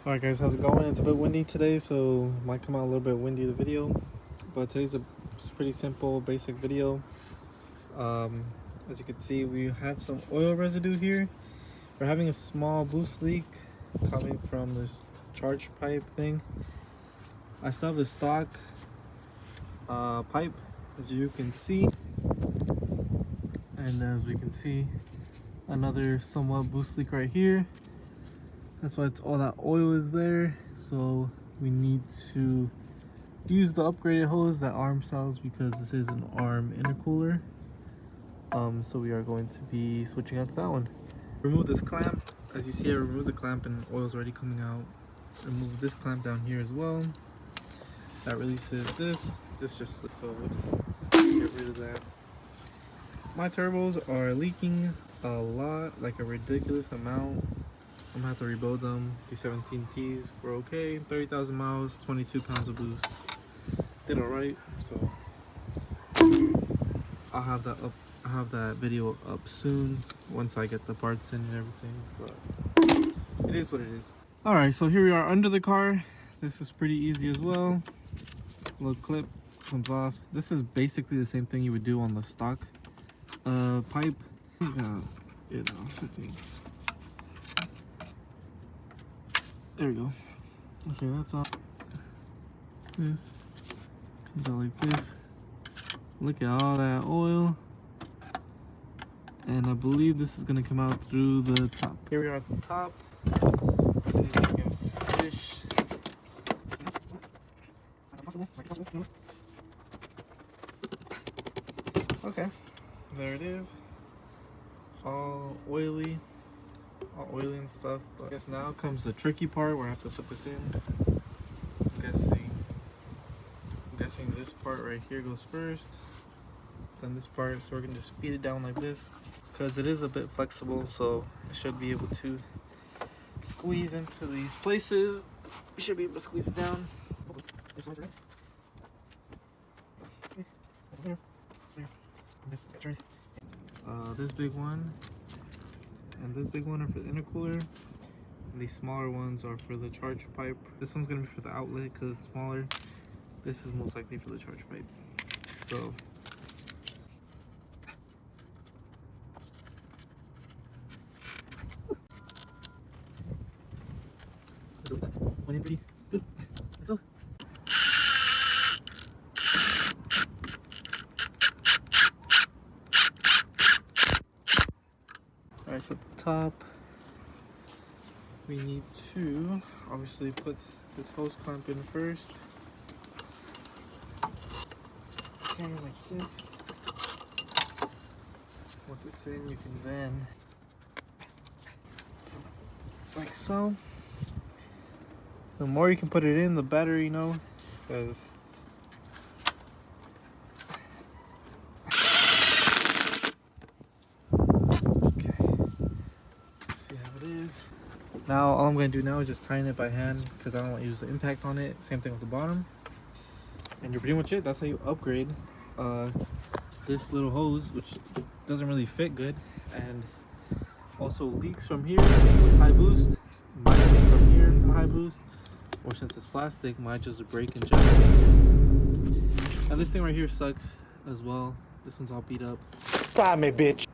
Alright guys, how's it going? It's a bit windy today, so it might come out a little bit windy, the video. But today's a pretty simple, basic video. As you can see, we have some oil residue here. We're having a small boost leak coming from this charge pipe thing. I still have the stock pipe, as you can see. And as we can see, another somewhat boost leak right here. That's why all that oil is there. So we need to use the upgraded hose that ARM sells, because this is an ARM intercooler. So we are going to be switching out to that one. Remove this clamp. As you see, I removed the clamp and oil's already coming out. Remove this clamp down here as well. That releases this. This just, so we'll just get rid of that. My turbos are leaking a lot, like a ridiculous amount. I'm gonna have to rebuild them. These 17Ts were okay. 30,000 miles, 22 pounds of boost. Did alright. So I'll have that up. I'll have that video up soon once I get the parts in and everything. But it is what it is. All right, so here we are under the car. This is pretty easy as well. Little clip comes off. This is basically the same thing you would do on the stock pipe. It off, I think. There we go. Okay, that's all. This comes out like this. Look at all that oil. And I believe this is gonna come out through the top. Here we are at the top. Let's see if we can fish. Okay, there it is. All oily. All oily and stuff, but I guess now comes the tricky part where I have to put this in. I'm guessing this part right here goes first, then this part, so we're gonna just feed it down like this, because it is a bit flexible, so it should be able to squeeze into these places. We should be able to squeeze it down. This big one and this big one are for the intercooler, and these smaller ones are for the charge pipe. This one's gonna be for the outlet because it's smaller. This is most likely for the charge pipe. So one in pretty good. So alright, so at the top we need to obviously put this hose clamp in first. Okay, like this. Once it's in, you can then, like so. The more you can put it in, the better, you know, because now all I'm going to do now is just tighten it by hand, because I don't want to use the impact on it. Same thing with the bottom. And you're pretty much it. That's how you upgrade this little hose, which doesn't really fit good and also leaks from here with high boost. Might leak from here from high boost, or since it's plastic, might just break and jump. And this thing right here sucks as well. This one's all beat up. Try me, bitch.